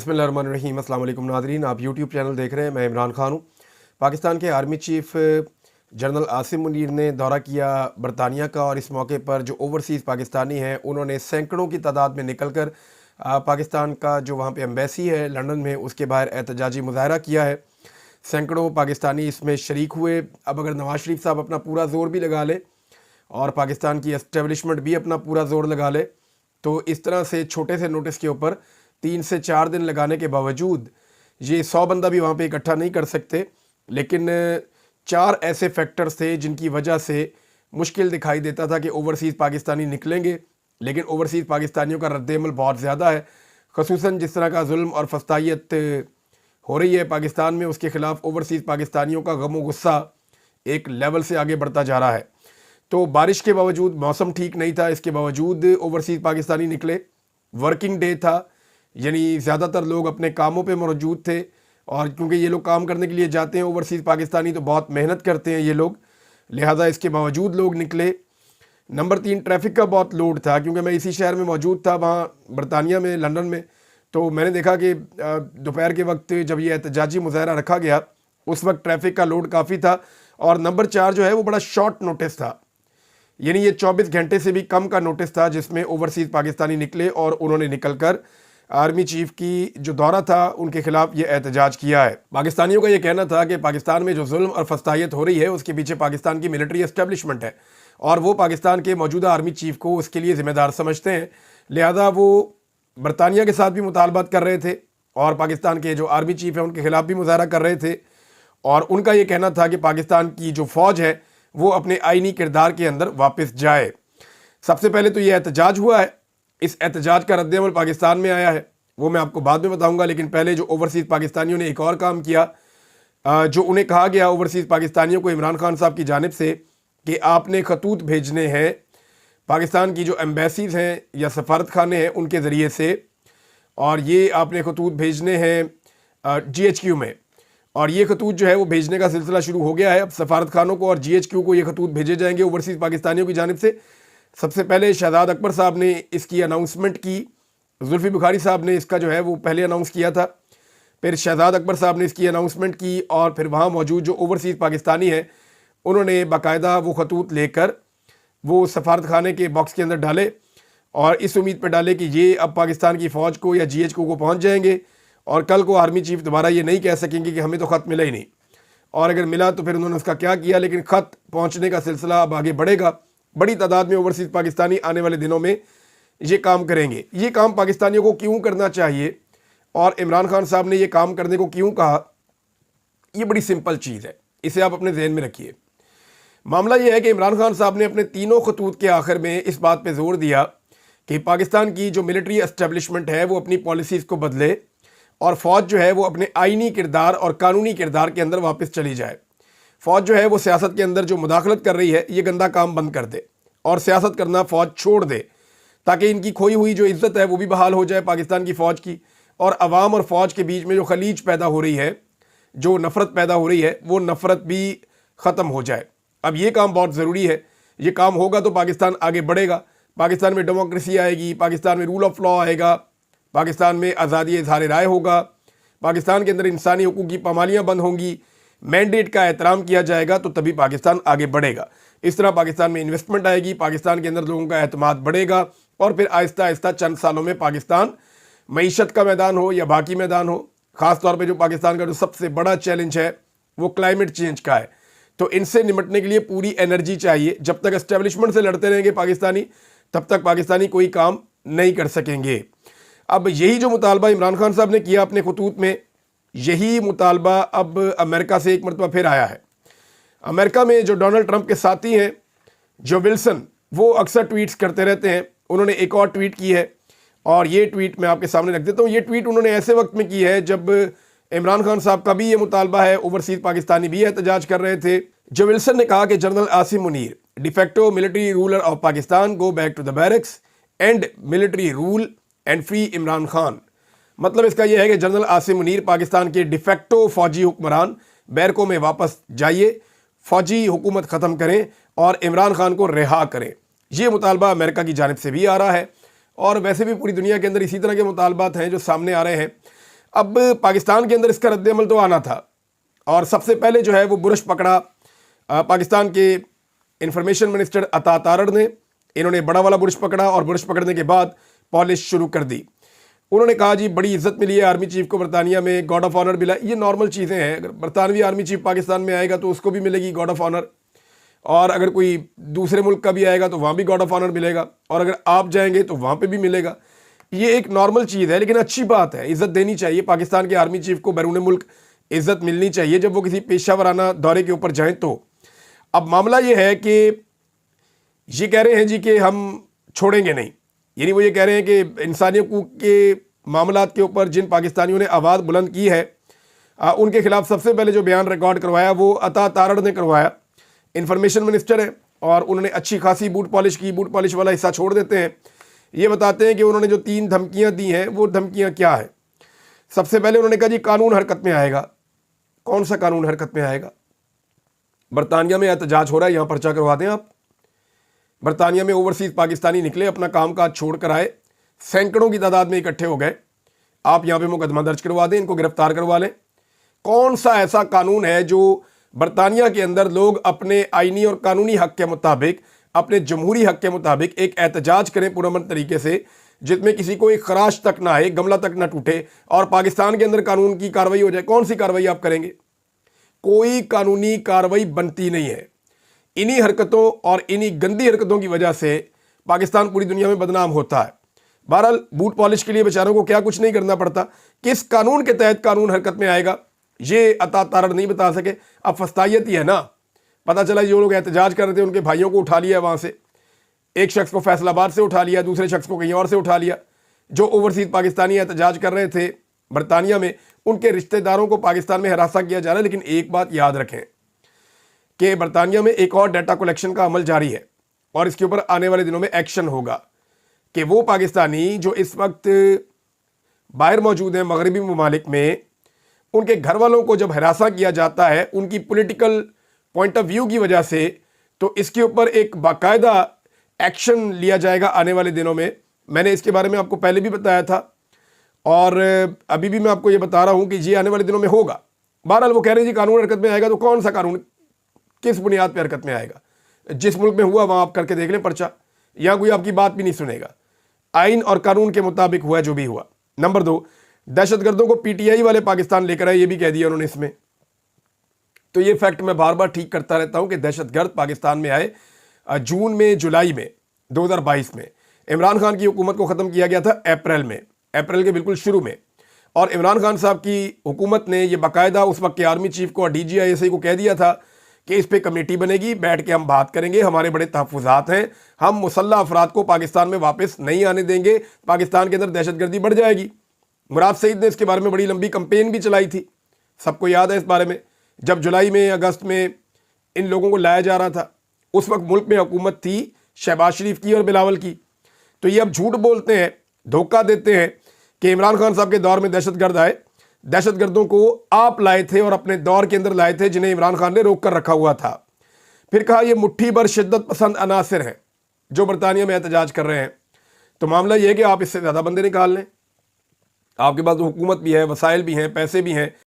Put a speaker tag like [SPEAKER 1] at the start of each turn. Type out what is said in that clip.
[SPEAKER 1] बिस्मिल्लाहिर्रहमानिर्रहीम। अस्सलाम वालेकुम नाज़रीन, आप यूट्यूब चैनल देख रहे हैं। मैं इमरान खान हूँ। पाकिस्तान के army chief general Asim Munir ने दौरा किया बरतानिया का, और इस मौके पर जो ओवरसीज़ पाकिस्तानी हैं उन्होंने सैकड़ों की तादाद में निकल कर पाकिस्तान का जो वहाँ पे एम्बेसी है लंदन में, उसके बाहर एहतजाजी मुज़ाहरा किया है। सैकड़ों पाकिस्तानी इसमें शरीक हुए। अब अगर नवाज़ शरीफ साहब अपना पूरा ज़ोर भी लगा ले और पाकिस्तान की एस्टेब्लिशमेंट भी अपना पूरा ज़ोर लगा ले, तो इस तरह से छोटे से नोटिस के ऊपर 3 से 4 दिन लगाने के बावजूद ये 100 बंदा भी वहाँ पे इकट्ठा नहीं कर सकते। लेकिन 4 ऐसे फैक्टर्स थे जिनकी वजह से मुश्किल दिखाई देता था कि ओवरसीज़ पाकिस्तानी निकलेंगे, लेकिन ओवरसीज़ पाकिस्तानियों का रद्द-ए-अमल बहुत ज़्यादा है। ख़ुसूसन जिस तरह का जुल्म और फस्तायत हो रही है पाकिस्तान में, उसके ख़िलाफ़ ओवरसीज़ पाकिस्तानियों का गम व गुस्सा एक लेवल से आगे बढ़ता जा रहा है। तो बारिश के बावजूद, मौसम ठीक नहीं था, इसके बावजूद ओवरसीज़ पाकिस्तानी निकले। वर्किंग डे था, यानी ज़्यादातर लोग अपने कामों पे मौजूद थे, और क्योंकि ये लोग काम करने के लिए जाते हैं ओवरसीज़ पाकिस्तानी, तो बहुत मेहनत करते हैं ये लोग, लिहाजा इसके बावजूद लोग निकले। नंबर 3, ट्रैफिक का बहुत लोड था, क्योंकि मैं इसी शहर में मौजूद था, वहाँ बरतानिया में, लंदन में। तो मैंने देखा कि दोपहर के वक्त जब ये एहतजाजी मुज़ाहरा रखा गया, उस वक्त ट्रैफिक का लोड काफ़ी था। और नंबर 4 जो है वो बड़ा शॉर्ट नोटिस था, यानी ये 24 घंटे से भी कम का नोटिस था जिसमें ओवरसीज़ पाकिस्तानी निकले, और उन्होंने निकल कर आर्मी चीफ़ की जो दौरा था उनके ख़िलाफ़ ये एहतजाज किया है। पाकिस्तानियों का ये कहना था कि पाकिस्तान में जो जुल्म और फस्तायत हो रही है उसके पीछे पाकिस्तान की मिलिट्री एस्टेब्लिशमेंट है, और वो पाकिस्तान के मौजूदा आर्मी चीफ़ को उसके लिए ज़िम्मेदार समझते हैं। लिहाजा वो बरतानिया के साथ भी मुतालबात कर रहे थे, और पाकिस्तान के जो आर्मी चीफ़ हैं उनके ख़िलाफ़ भी मुज़ाहरा कर रहे थे। और उनका ये कहना था कि पाकिस्तान की जो फ़ौज है वो अपने आइनी किरदार के अंदर वापस जाए। सबसे पहले तो ये एहतजाज हुआ है, इस एहतजाज का रद्द-ए-अमल पाकिस्तान में आया है, वो मैं आपको बाद में बताऊंगा। लेकिन पहले जो ओवरसीज़ पाकिस्तानियों ने एक और काम किया, जो उन्हें कहा गया ओवरसीज़ पाकिस्तानियों को इमरान खान साहब की जानिब से कि आपने खतूत भेजने हैं पाकिस्तान की जो एम्बेसीज़ हैं या सफारत खाने हैं उनके ज़रिए से, और ये आपने खतूत भेजने हैं GHQ में, और ये खतूत जो है वो भेजने का सिलसिला शुरू हो गया है। अब सफारत खानों को और GHQ को ये खतूत भेजे जाएंगे ओवरसीज़ पाकिस्तानियों की जानिब से। सबसे पहले शहजाद अकबर साहब ने इसकी अनाउंसमेंट की, जुल्फ़ी बुखारी साहब ने इसका जो है वो पहले अनाउंस किया था, फिर शहजाद अकबर साहब ने इसकी अनाउंसमेंट की, और फिर वहाँ मौजूद जो ओवरसीज़ पाकिस्तानी हैं उन्होंने बाकायदा वो खतूत लेकर वो सफारत खाने के बॉक्स के अंदर डाले, और इस उम्मीद पर डाले कि ये अब पाकिस्तान की फ़ौज को या GHQ को पहुँच जाएंगे, और कल को आर्मी चीफ़ दोबारा ये नहीं कह सकेंगे कि हमें तो ख़त मिला ही नहीं, और अगर मिला तो फिर उन्होंने उसका क्या किया। लेकिन ख़त पहुँचने का सिलसिला अब आगे बढ़ेगा। बड़ी तादाद में ओवरसीज़ पाकिस्तानी आने वाले दिनों में ये काम करेंगे। ये काम पाकिस्तानियों को क्यों करना चाहिए और इमरान खान साहब ने ये काम करने को क्यों कहा, ये बड़ी सिंपल चीज़ है, इसे आप अपने जहन में रखिए। मामला ये है कि इमरान खान साहब ने अपने तीनों खतूत के आखिर में इस बात पे जोर दिया कि पाकिस्तान की जो मिलिट्री एस्टेब्लिशमेंट है वो अपनी पॉलिसीज़ को बदले, और फ़ौज जो है वो अपने आइनी किरदार और कानूनी किरदार के अंदर वापस चली जाए। फ़ौज जो है वो सियासत के अंदर जो मुदाखलत कर रही है ये गंदा काम बंद कर दे, और सियासत करना फ़ौज छोड़ दे, ताकि इनकी खोई हुई जो इज़्ज़त है वो भी बहाल हो जाए पाकिस्तान की फ़ौज की, और अवाम और फ़ौज के बीच में जो खलीज पैदा हो रही है, जो नफ़रत पैदा हो रही है, वो नफ़रत भी ख़त्म हो जाए। अब ये काम बहुत ज़रूरी है। ये काम होगा तो पाकिस्तान आगे बढ़ेगा, पाकिस्तान में डेमोक्रेसी आएगी, पाकिस्तान में रूल ऑफ लॉ आएगा, पाकिस्तान में आज़ादी इज़हार राय होगा, पाकिस्तान के अंदर इंसानी हुकूक की पामालियाँ बंद होंगी, मैंडेट का एहतराम किया जाएगा, तो तभी पाकिस्तान आगे बढ़ेगा। इस तरह पाकिस्तान में इन्वेस्टमेंट आएगी, पाकिस्तान के अंदर लोगों का एतमाद बढ़ेगा, और फिर आहिस्ता आहिस्ता चंद सालों में पाकिस्तान मईशत का मैदान हो या बाकी मैदान हो, ख़ास तौर पे जो पाकिस्तान का जो सबसे बड़ा चैलेंज है वो क्लाइमेट चेंज का है, तो इनसे निपटने के लिए पूरी एनर्जी चाहिए। जब तक एस्टेब्लिशमेंट से लड़ते रहेंगे पाकिस्तानी, तब तक पाकिस्तानी कोई काम नहीं कर सकेंगे। अब यही जो मुतालबा इमरान खान साहब ने किया अपने खतूत में, यही मुतालबा अब अमेरिका से एक मरतबा फिर आया है। अमेरिका में जो डोनाल्ड ट्रंप के साथी हैं जो विल्सन, वो अक्सर ट्वीट्स करते रहते हैं। उन्होंने एक और ट्वीट की है, और ये ट्वीट मैं आपके सामने रख देता हूँ। ये ट्वीट उन्होंने ऐसे वक्त में की है जब इमरान खान साहब का भी ये मुतालबा है, ओवरसीज़ पाकिस्तानी भी एहतजाज कर रहे थे। जो विल्सन ने कहा कि general Asim Munir, de facto military ruler of Pakistan, go back to the barracks and military rule and free Imran Khan. मतलब इसका यह है कि जनरल आसिम मुनीर पाकिस्तान के डिफेक्टो फ़ौजी हुक्मरान, बैरकों में वापस जाइए, फ़ौजी हुकूमत ख़त्म करें और इमरान खान को रिहा करें। ये मुतालबा अमेरिका की जानिब से भी आ रहा है, और वैसे भी पूरी दुनिया के अंदर इसी तरह के मुतालबात हैं जो सामने आ रहे हैं। اب پاکستان کے اندر اس کا رد عمل تو آنا تھا، اور سب سے پہلے جو ہے وہ برش پکڑا پاکستان کے انفارمیشن منسٹر عطا تارڑ نے. انہوں نے بڑا والا برش پکڑا اور برش پکڑنے کے بعد پالش شروع کر دی. انہوں نے کہا جی بڑی عزت ملی ہے آرمی چیف کو برطانیہ میں، گارڈ آف آنر ملا. یہ نارمل چیزیں ہیں، اگر برطانوی آرمی چیف پاکستان میں آئے گا تو اس کو بھی ملے گی گارڈ آف آنر، اور اگر کوئی دوسرے ملک کا بھی آئے گا تو وہاں بھی گارڈ آف آنر ملے گا، اور اگر آپ جائیں گے تو وہاں پہ بھی ملے گا. یہ ایک نارمل چیز ہے، لیکن اچھی بات ہے، عزت دینی چاہیے. پاکستان کے آرمی چیف کو بیرون ملک عزت ملنی چاہیے جب وہ کسی پیشہ ورانہ دورے کے اوپر جائیں. تو اب معاملہ یہ ہے کہ یہ کہہ رہے ہیں جی کہ ہم چھوڑیں گے نہیں، یعنی وہ یہ کہہ رہے ہیں کہ انسانی حقوق کے معاملات کے اوپر جن پاکستانیوں نے آواز بلند کی ہے ان کے خلاف سب سے پہلے جو بیان ریکارڈ کروایا وہ عطا تارڑ نے کروایا. انفارمیشن منسٹر ہے اور انہوں نے اچھی خاصی بوٹ پالش کی. بوٹ پالش والا حصہ چھوڑ دیتے ہیں، یہ بتاتے ہیں کہ انہوں نے جو 3 دھمکیاں دی ہیں وہ دھمکیاں کیا ہیں. سب سے پہلے انہوں نے کہا جی قانون حرکت میں آئے گا. کون سا قانون حرکت میں آئے گا؟ برطانیہ میں احتجاج ہو رہا ہے، یہاں پرچہ کروا دیں آپ. برطانیہ میں اوورسیز پاکستانی نکلے، اپنا کام کاج چھوڑ کر آئے، سینکڑوں کی تعداد میں اکٹھے ہو گئے. آپ یہاں پہ مقدمہ درج کروا دیں، ان کو گرفتار کروا لیں. کون سا ایسا قانون ہے جو برطانیہ کے اندر لوگ اپنے آئینی اور قانونی حق کے مطابق، اپنے جمہوری حق کے مطابق ایک احتجاج کریں پرامن طریقے سے، جس میں کسی کو ایک خراش تک نہ آئے، گملہ تک نہ ٹوٹے، اور پاکستان کے اندر قانون کی کارروائی ہو جائے؟ کون سی کارروائی آپ کریں گے؟ کوئی قانونی کارروائی بنتی نہیں ہے. انہی حرکتوں اور انہی گندی حرکتوں کی وجہ سے پاکستان پوری دنیا میں بدنام ہوتا ہے. بہرحال بوٹ پالش کے لیے بیچاروں کو کیا کچھ نہیں کرنا پڑتا. کس قانون کے تحت قانون حرکت میں آئے گا یہ عطا تارڑ نہیں بتا سکے. اب فستائیت ہی ہے نا، پتہ چلا جو لوگ احتجاج کر رہے تھے ان کے بھائیوں کو اٹھا لیا وہاں سے، ایک شخص کو فیصل آباد سے اٹھا لیا، دوسرے شخص کو کہیں اور سے اٹھا لیا. جو اوورسیز پاکستانی احتجاج کر رہے تھے برطانیہ میں، ان کے رشتہ داروں کو پاکستان میں ہراساں کیا جا رہا ہے. لیکن ایک بات یاد رکھیں کہ برطانیہ میں ایک اور ڈیٹا کلیکشن کا عمل جاری ہے، اور اس کے اوپر آنے والے دنوں میں ایکشن ہوگا کہ وہ پاکستانی جو اس وقت باہر موجود ہیں مغربی ممالک میں، ان کے گھر والوں کو جب ہراساں کیا جاتا ہے ان کی پولیٹیکل پوائنٹ آف ویو کی وجہ سے، تو اس کے اوپر ایک باقاعدہ ایکشن لیا جائے گا آنے والے دنوں میں. میں نے اس کے بارے میں آپ کو پہلے بھی بتایا تھا، اور ابھی بھی میں آپ کو یہ بتا رہا ہوں کہ یہ آنے والے دنوں میں ہوگا. بہرحال وہ کہہ رہے ہیں جی قانون حرکت میں آئے گا، تو کون سا قانون، کس بنیاد پہ حرکت میں آئے گا؟ جس ملک میں ہوا وہاں آپ کر کے دیکھ لیں پرچہ، یہاں کوئی آپ کی بات بھی نہیں سنے گا. آئین اور قانون کے مطابق ہوا جو بھی ہوا. نمبر 2، دہشت گردوں کو پی ٹی آئی والے پاکستان لے کر آئے، یہ بھی کہہ دیا انہوں نے اس میں. تو یہ فیکٹ میں بار بار ٹھیک کرتا رہتا ہوں کہ دہشت گرد پاکستان میں آئے جون میں، جولائی میں 2022 میں. عمران خان کی حکومت کو ختم کیا گیا تھا اپریل کے بالکل شروع میں، اور عمران خان صاحب کی حکومت نے یہ باقاعدہ اس وقت کے آرمی چیف کو اور D G I S I کو کہہ دیا تھا کہ اس پہ کمیٹی بنے گی، بیٹھ کے ہم بات کریں گے، ہمارے بڑے تحفظات ہیں، ہم مسلح افراد کو پاکستان میں واپس نہیں آنے دیں گے، پاکستان کے اندر دہشت گردی بڑھ جائے گی. مراد سعید نے اس کے بارے میں بڑی لمبی کمپین بھی چلائی تھی، سب کو یاد ہے اس بارے میں. جب جولائی میں اگست میں ان لوگوں کو لایا جا رہا تھا، اس وقت ملک میں حکومت تھی شہباز شریف کی اور بلاول کی. تو یہ اب جھوٹ بولتے ہیں، دھوکہ دیتے ہیں کہ عمران خان صاحب کے دور میں دہشت گرد آئے. دہشت گردوں کو آپ لائے تھے اور اپنے دور کے اندر لائے تھے جنہیں عمران خان نے روک کر رکھا ہوا تھا. پھر کہا یہ مٹھی بھر شدت پسند عناصر ہیں جو برطانیہ میں احتجاج کر رہے ہیں. تو معاملہ یہ ہے کہ آپ اس سے زیادہ بندے نکال لیں، آپ کے پاس حکومت بھی ہے، وسائل بھی ہیں، پیسے بھی ہیں.